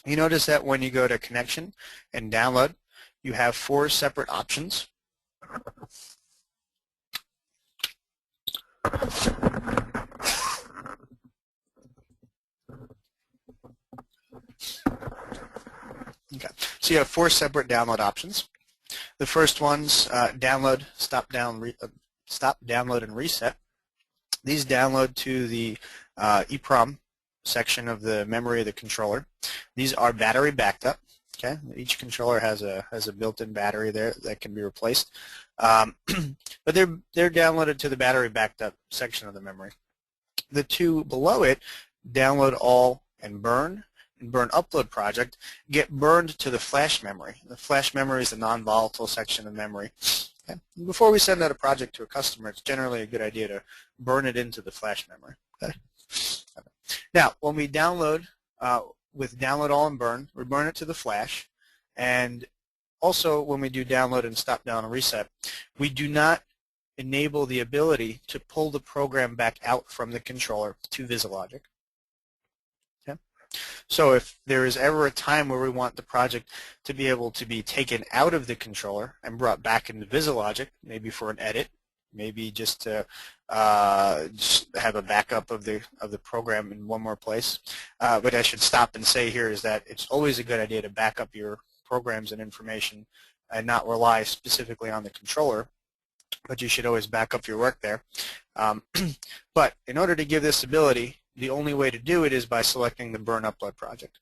You notice that when you go to connection and download, you have 4 separate options. Okay. So you have 4 separate download options. The first one's download, stop, download, and reset. These download to the EEPROM section of the memory of the controller. These are battery backed up. Okay, each controller has a built-in battery there that can be replaced, but they're downloaded to the battery backed up section of the memory. The 2 below it, download all and burn upload project, get burned to the flash memory. The flash memory is the non-volatile section of memory. Okay. Before we send out a project to a customer, it's generally a good idea to burn it into the flash memory. Okay. Now, when we download with download all and burn, we burn it to the flash, and also when we do download and stop, down, and reset, we do not enable the ability to pull the program back out from the controller to VisiLogic. So if there is ever a time where we want the project to be able to be taken out of the controller and brought back into VisiLogic, maybe for an edit, maybe just to just have a backup of the program in one more place. But I should stop and say here is that it's always a good idea to back up your programs and information and not rely specifically on the controller, but you should always back up your work there. But in order to give this ability, the only way to do it is by selecting the Burn Upload project.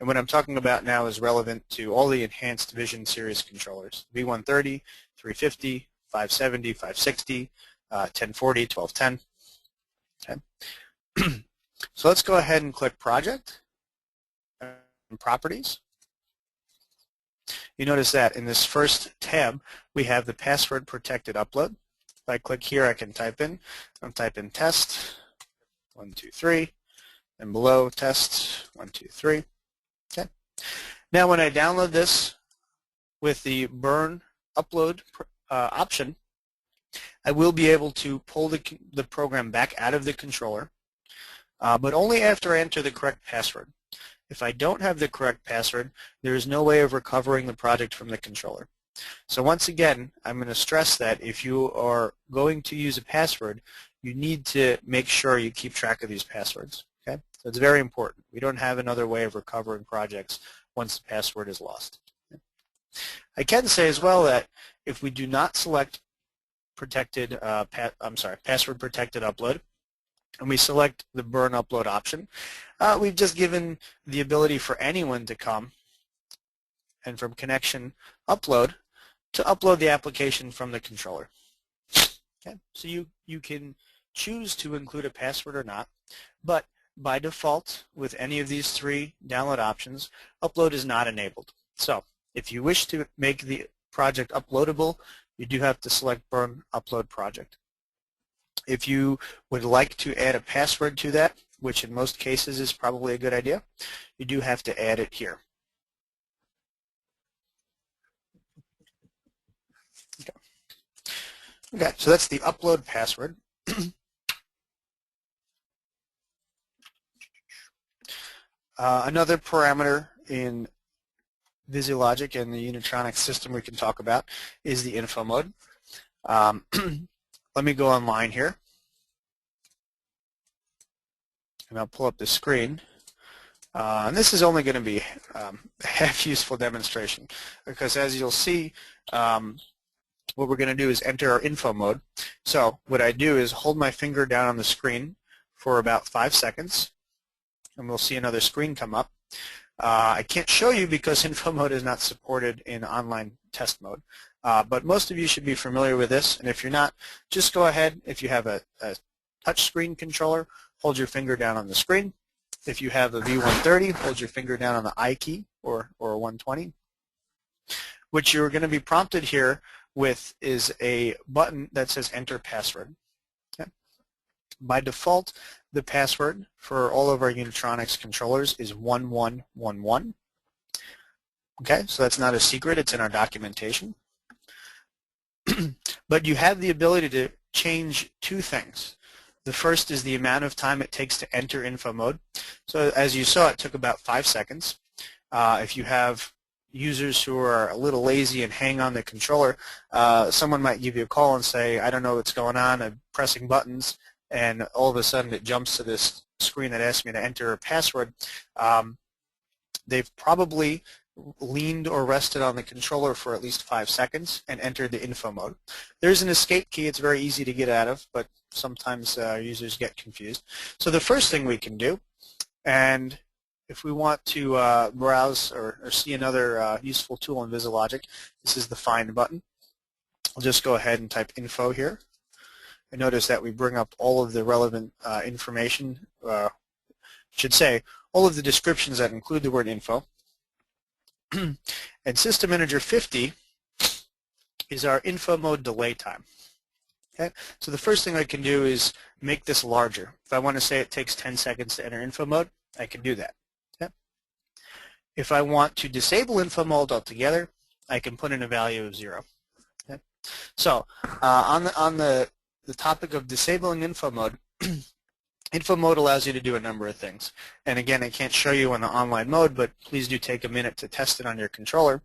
And what I'm talking about now is relevant to all the Enhanced Vision series controllers, V130, 350, 570, 560, 1040, 1210. Okay. So let's go ahead and click Project and Properties. You notice that in this first tab, we have the password protected upload. If I click here, I can type in. I'll type in test 1, 2, 3, and below test 1, 2, 3. Okay. Now when I download this with the burn upload option, I will be able to pull the program back out of the controller, but only after I enter the correct password. If I don't have the correct password, there is no way of recovering the project from the controller. So once again, I'm going to stress that if you are going to use a password, you need to make sure you keep track of these passwords. Okay? So it's very important. We don't have another way of recovering projects once the password is lost. Okay? I can say as well that if we do not select protected, password protected upload, and we select the burn upload option, we've just given the ability for anyone to come and from connection upload to upload the application from the controller. Okay? So you can choose to include a password or not, but by default, with any of these 3 download options, upload is not enabled. So if you wish to make the project uploadable, you do have to select Burn Upload Project. If you would like to add a password to that, which in most cases is probably a good idea, you do have to add it here. Okay, so that's the upload password. Another parameter in VisiLogic and the Unitronics system we can talk about is the info mode. Let me go online here, and I'll pull up the screen. And this is only going to be a half useful demonstration, because as you'll see, what we're going to do is enter our info mode. So what I do is hold my finger down on the screen for about 5 seconds, and we'll see another screen come up. I can't show you because info mode is not supported in online test mode, but most of you should be familiar with this, and if you're not, just go ahead. If you have a touch screen controller, hold your finger down on the screen. If you have a V130, hold your finger down on the I key or 120. What you're going to be prompted here with is a button that says enter password. Okay. By default, the password for all of our Unitronics controllers is 1111. Okay, so that's not a secret, it's in our documentation. But you have the ability to change two things. The first is the amount of time it takes to enter info mode. So as you saw, it took about 5 seconds. If you have users who are a little lazy and hang on the controller, someone might give you a call and say, I don't know what's going on, I'm pressing buttons, and all of a sudden it jumps to this screen that asks me to enter a password. They've probably leaned or rested on the controller for at least 5 seconds and entered the info mode. There's an escape key. It's very easy to get out of, but sometimes users get confused. So the first thing we can do, and if we want to browse or see another useful tool in VisiLogic, this is the Find button. I'll just go ahead and type info here. And notice that we bring up all of the relevant information, should say, all of the descriptions that include the word info. And System Integer 50 is our info mode delay time. Okay? So the first thing I can do is make this larger. If I want to say it takes 10 seconds to enter info mode, I can do that. Okay? If I want to disable info mode altogether, I can put in a value of 0. Okay? So on the topic of disabling info mode, info mode allows you to do a number of things. And again, I can't show you on the online mode, but please do take a minute to test it on your controller.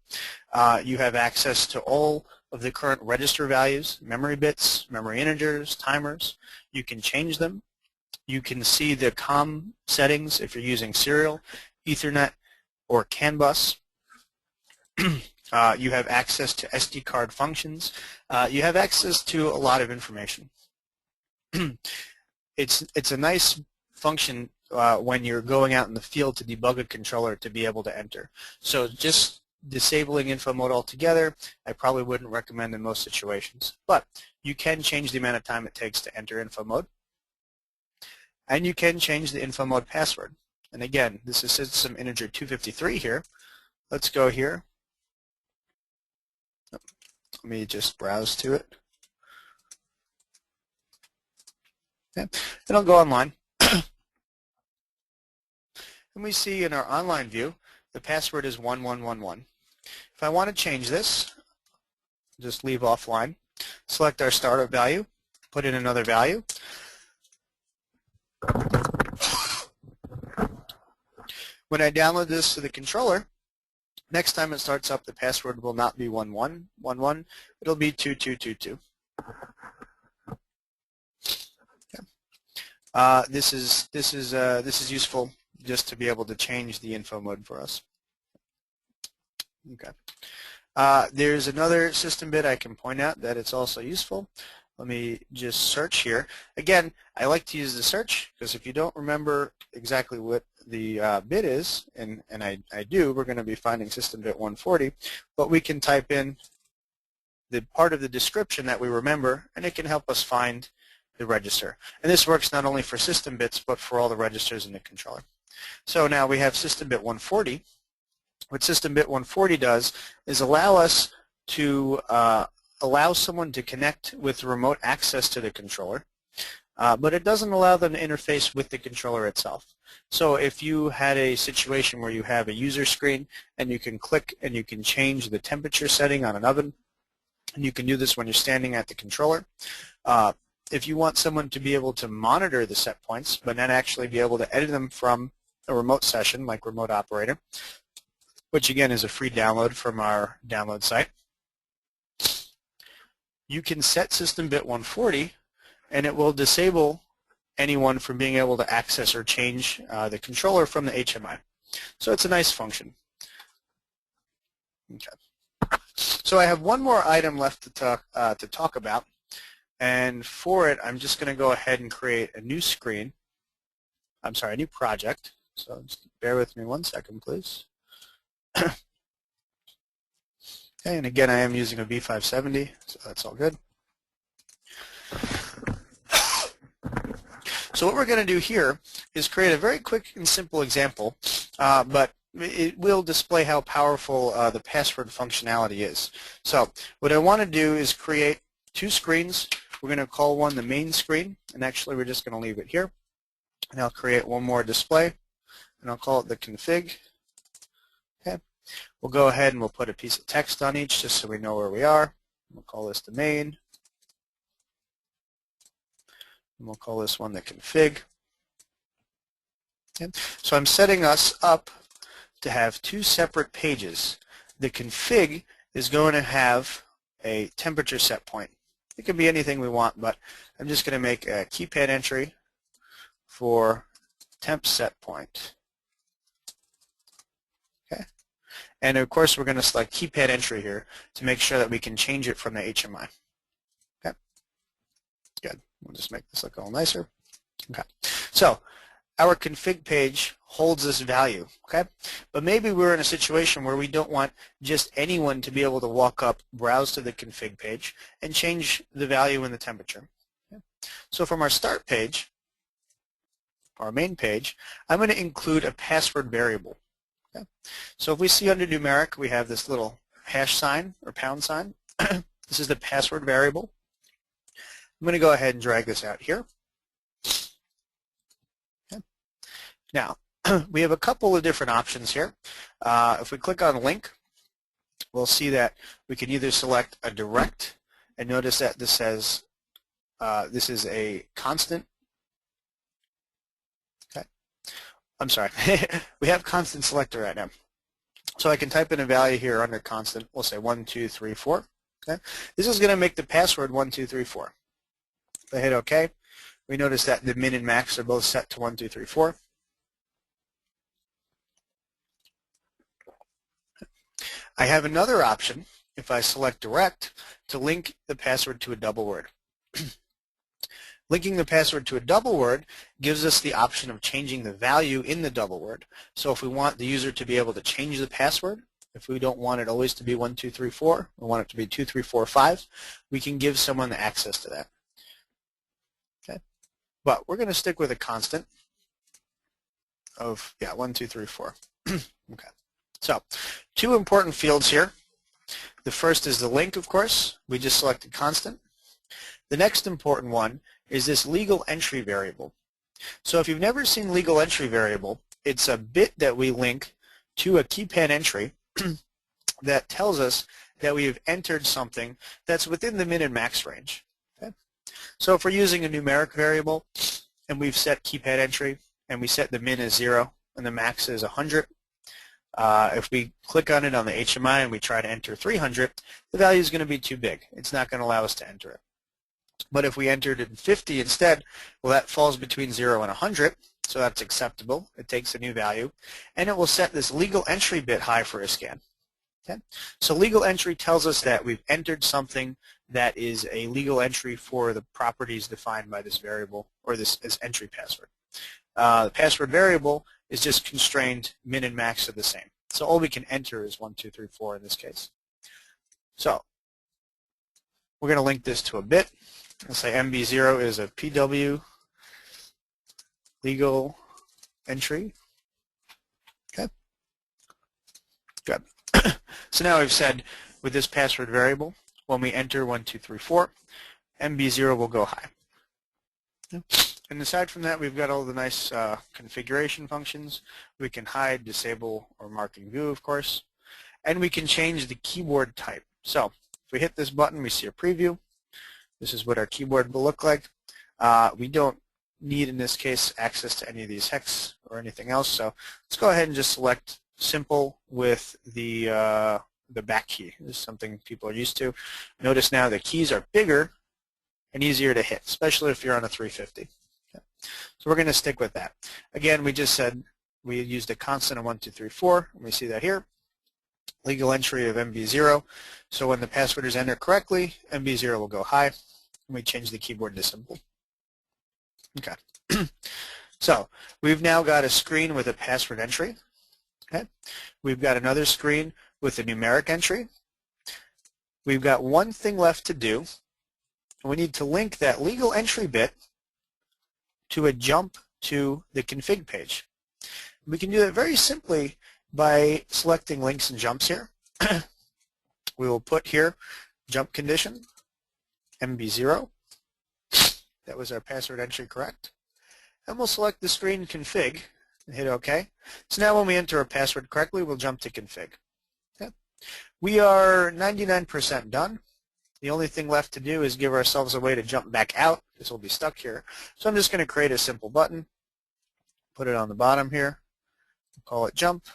You have access to all of the current register values, memory bits, memory integers, timers. You can change them. You can see the COM settings if you're using serial, Ethernet, or CAN bus. You have access to SD card functions. You have access to a lot of information. It's a nice function when you're going out in the field to debug a controller to be able to enter. So just disabling info mode altogether, I probably wouldn't recommend in most situations. But you can change the amount of time it takes to enter info mode. And you can change the info mode password. And again, this is System Integer 253 here. Let's go here. Let me just browse to it. Okay. And I'll go online. And we see in our online view, the password is 1111. If I want to change this, just leave offline, select our startup value, put in another value. When I download this to the controller, next time it starts up, the password will not be 1111. It'll be 2222. This is useful just to be able to change the info mode for us. Okay. There's another system bit I can point out that it's also useful. Let me just search here. Again, I like to use the search because if you don't remember exactly what the bit is, and I do, we're going to be finding system bit 140, but we can type in the part of the description that we remember, and it can help us find the register. And this works not only for system bits, but for all the registers in the controller. So now we have system bit 140. What system bit 140 does is allow us to allow someone to connect with remote access to the controller. but it doesn't allow them to interface with the controller itself. So if you had a situation where you have a user screen and you can click and you can change the temperature setting on an oven, and you can do this when you're standing at the controller. If you want someone to be able to monitor the set points, but then actually be able to edit them from a remote session like Remote Operator, which again is a free download from our download site, you can set system bit 140 and it will disable anyone from being able to access or change the controller from the HMI. So it's a nice function. Okay. So I have one more item left to talk about, and for it I'm just going to go ahead and create a new screen. I'm sorry, a new project. So just bear with me 1 second, please. Okay, and again, I am using a V570, so that's all good. So what we're going to do here is create a very quick and simple example, but it will display how powerful the password functionality is. So what I want to do is create two screens. We're going to call one the main screen, and actually we're just going to leave it here. And I'll create one more display, and I'll call it the config. Okay. We'll go ahead and we'll put a piece of text on each just so we know where we are. We'll call this the main. And we'll call this one the config. Okay. So I'm setting us up to have two separate pages. The config is going to have a temperature set point. It can be anything we want, but I'm just going to make a keypad entry for temp set point. Okay. And of course we're going to select keypad entry here to make sure that we can change it from the HMI. Okay. Good. We'll just make this look a little nicer. Okay. So our config page holds this value, okay? But maybe we're in a situation where we don't want just anyone to be able to walk up, browse to the config page, and change the value in the temperature. Okay? So from our start page, our main page, I'm going to include a password variable. Okay? So if we see under numeric, we have this little hash sign or pound sign. This is the password variable. I'm going to go ahead and drag this out here. Okay. Now, we have a couple of different options here. If we click on link, we'll see that we can either select a direct, and notice that this says this is a constant. Okay. I'm sorry. We have constant selector right now. So I can type in a value here under constant. We'll say 1234. Okay. This is going to make the password 1234. If I hit OK, we notice that the min and max are both set to 1234. I have another option, if I select direct, to link the password to a double word. Linking the password to a double word gives us the option of changing the value in the double word. So if we want the user to be able to change the password, if we don't want it always to be 1234, we want it to be 2345, we can give someone access to that. Okay. But we're going to stick with a constant of 1234. Okay. So, two important fields here. The first is the link, of course. We just selected constant. The next important one is this legal entry variable. So if you've never seen legal entry variable, it's a bit that we link to a keypad entry that tells us that we have entered something that's within the min and max range. Okay? So if we're using a numeric variable and we've set keypad entry and we set the min as 0 and the max is 100, if we click on it on the HMI and we try to enter 300, the value is going to be too big. It's not going to allow us to enter it. But if we entered it in 50 instead, well, that falls between 0 and 100, so that's acceptable. It takes a new value, and it will set this legal entry bit high for a scan. Okay? So legal entry tells us that we've entered something that is a legal entry for the properties defined by this variable or this entry password. The password variable is just constrained min and max are the same. So all we can enter is 1234 in this case. So we're going to link this to a bit. We'll say MB0 is a PW legal entry. Okay. Good. So now we've said with this password variable, when we enter 1234, MB0 will go high. And aside from that, we've got all the nice configuration functions. We can hide, disable, or mark in view, of course. And we can change the keyboard type. So if we hit this button, we see a preview. This is what our keyboard will look like. We don't need, in this case, access to any of these hex or anything else. So let's go ahead and just select simple with the back key. This is something people are used to. Notice now the keys are bigger and easier to hit, especially if you're on a 350. Okay. So we're going to stick with that. Again, we just said we used a constant of 1, 2, 3, 4, and we see that here. Legal entry of MB0. So when the password is entered correctly, MB0 will go high, and we change the keyboard to simple. Okay. So we've now got a screen with a password entry. Okay. We've got another screen with a numeric entry. We've got one thing left to do. We need to link that legal entry bit to a jump to the config page. We can do that very simply by selecting links and jumps here. We will put here jump condition, MB0. That was our password entry correct. And we'll select the screen config and hit OK. So now when we enter a password correctly, we'll jump to config. Okay. We are 99% done. The only thing left to do is give ourselves a way to jump back out because we'll be stuck here. So I'm just going to create a simple button, put it on the bottom here, call it jump.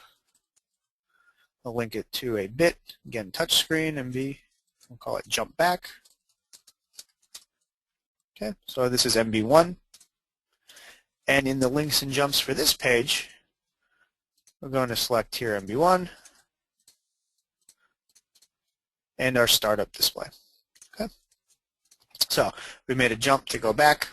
I'll link it to a bit, again touchscreen, MB, we'll call it jump back. Okay, so this is MB1. And in the links and jumps for this page, we're going to select here MB1 and our startup display. Okay, so we made a jump to go back,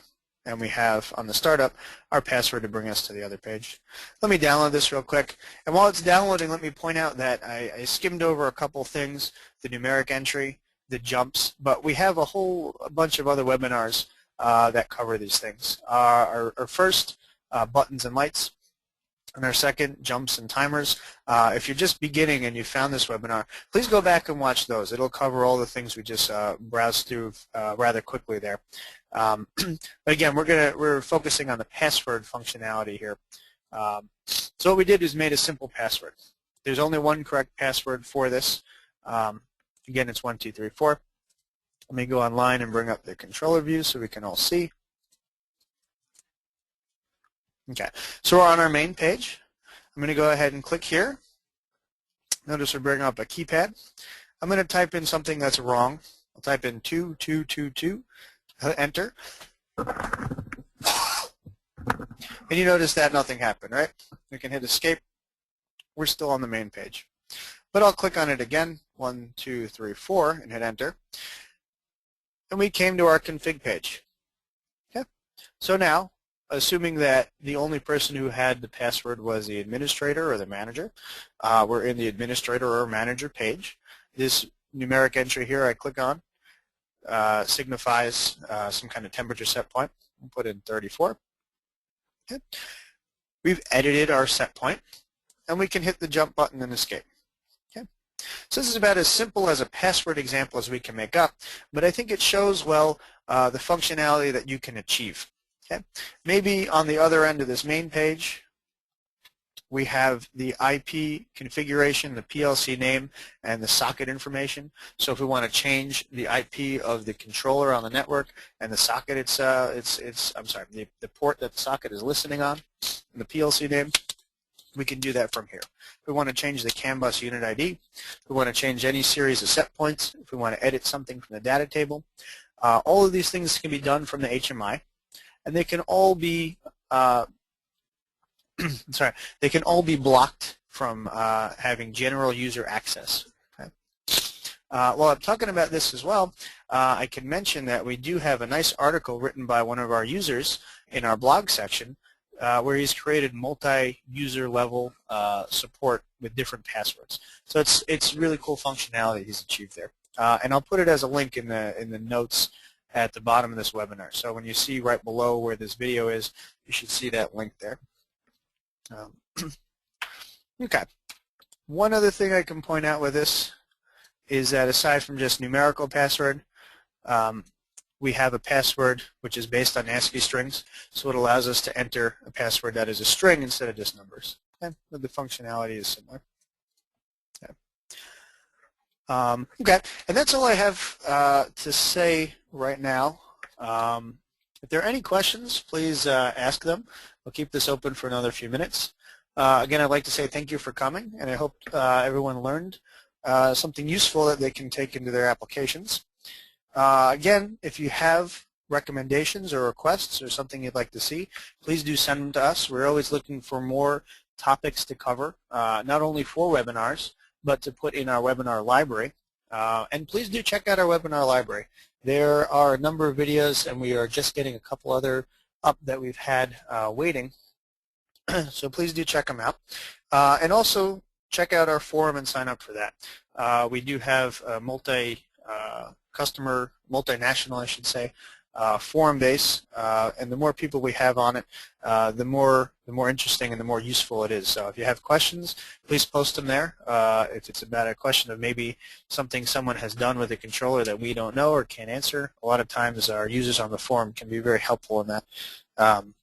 and we have on the startup our password to bring us to the other page. Let me download this real quick. And while it's downloading, let me point out that I skimmed over a couple things, the numeric entry, the jumps, but we have a whole bunch of other webinars that cover these things. Our first, buttons and lights, and our second, jumps and timers. If you're just beginning and you found this webinar, please go back and watch those. It'll cover all the things we just browsed through rather quickly there. But again, we're focusing on the password functionality here. So what we did is made a simple password. There's only one correct password for this. Again, it's 1, 2, 3, 4. Let me go online and bring up the controller view so we can all see. Okay, so we're on our main page. I'm going to go ahead and click here. Notice we're bringing up a keypad. I'm going to type in something that's wrong. I'll type in 2222, enter. And you notice that nothing happened, right? We can hit escape. We're still on the main page. But I'll click on it again, 1, 2, 3, 4, and hit enter. And we came to our config page. Okay. So now, assuming that the only person who had the password was the administrator or the manager, we're in the administrator or manager page. This numeric entry here I click on signifies some kind of temperature set point. We'll put in 34. Okay. We've edited our set point, and we can hit the jump button and escape. Okay. So this is about as simple as a password example as we can make up, but I think it shows well the functionality that you can achieve. Okay. Maybe on the other end of this main page, we have the IP configuration, the PLC name, and the socket information. So if we want to change the IP of the controller on the network and the socket, the port that the socket is listening on, and the PLC name, we can do that from here. If we want to change the CAN bus unit ID, if we want to change any series of set points, if we want to edit something from the data table, all of these things can be done from the HMI. And they can all be they can all be blocked from having general user access. Okay. While I'm talking about this as well, I can mention that we do have a nice article written by one of our users in our blog section where he's created multi-user level support with different passwords. So it's really cool functionality he's achieved there. And I'll put it as a link in the notes at the bottom of this webinar. So when you see right below where this video is, you should see that link there. Okay. One other thing I can point out with this is that aside from just numerical password, we have a password which is based on ASCII strings, so it allows us to enter a password that is a string instead of just numbers. Okay? The functionality is similar. Okay, and that's all I have to say right now. If there are any questions, please ask them. We'll keep this open for another few minutes. Again, I'd like to say thank you for coming, and I hope everyone learned something useful that they can take into their applications. Again, if you have recommendations or requests or something you'd like to see, please do send them to us. We're always looking for more topics to cover, not only for webinars, but to put in our webinar library. And please do check out our webinar library. There are a number of videos, and we are just getting a couple other up that we've had waiting. So please do check them out. And also check out our forum and sign up for that. We do have a multinational, I should say, forum base, and the more people we have on it, the more interesting and the more useful it is. So if you have questions, please post them there. If it's about a question of maybe something someone has done with a controller that we don't know or can't answer, a lot of times our users on the forum can be very helpful in that. And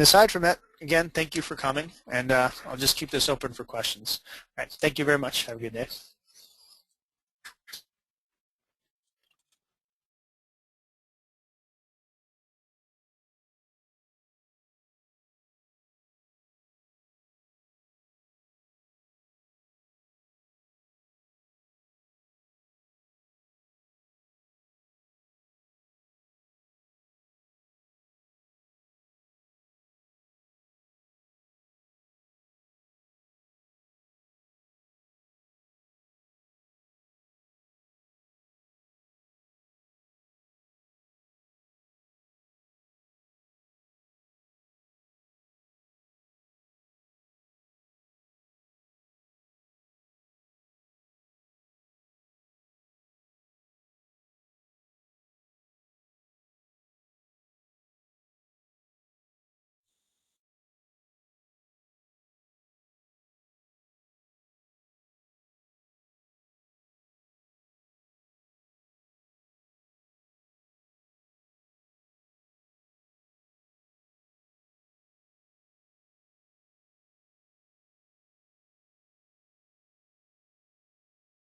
aside from that, again, thank you for coming, and I'll just keep this open for questions. All right, thank you very much. Have a good day.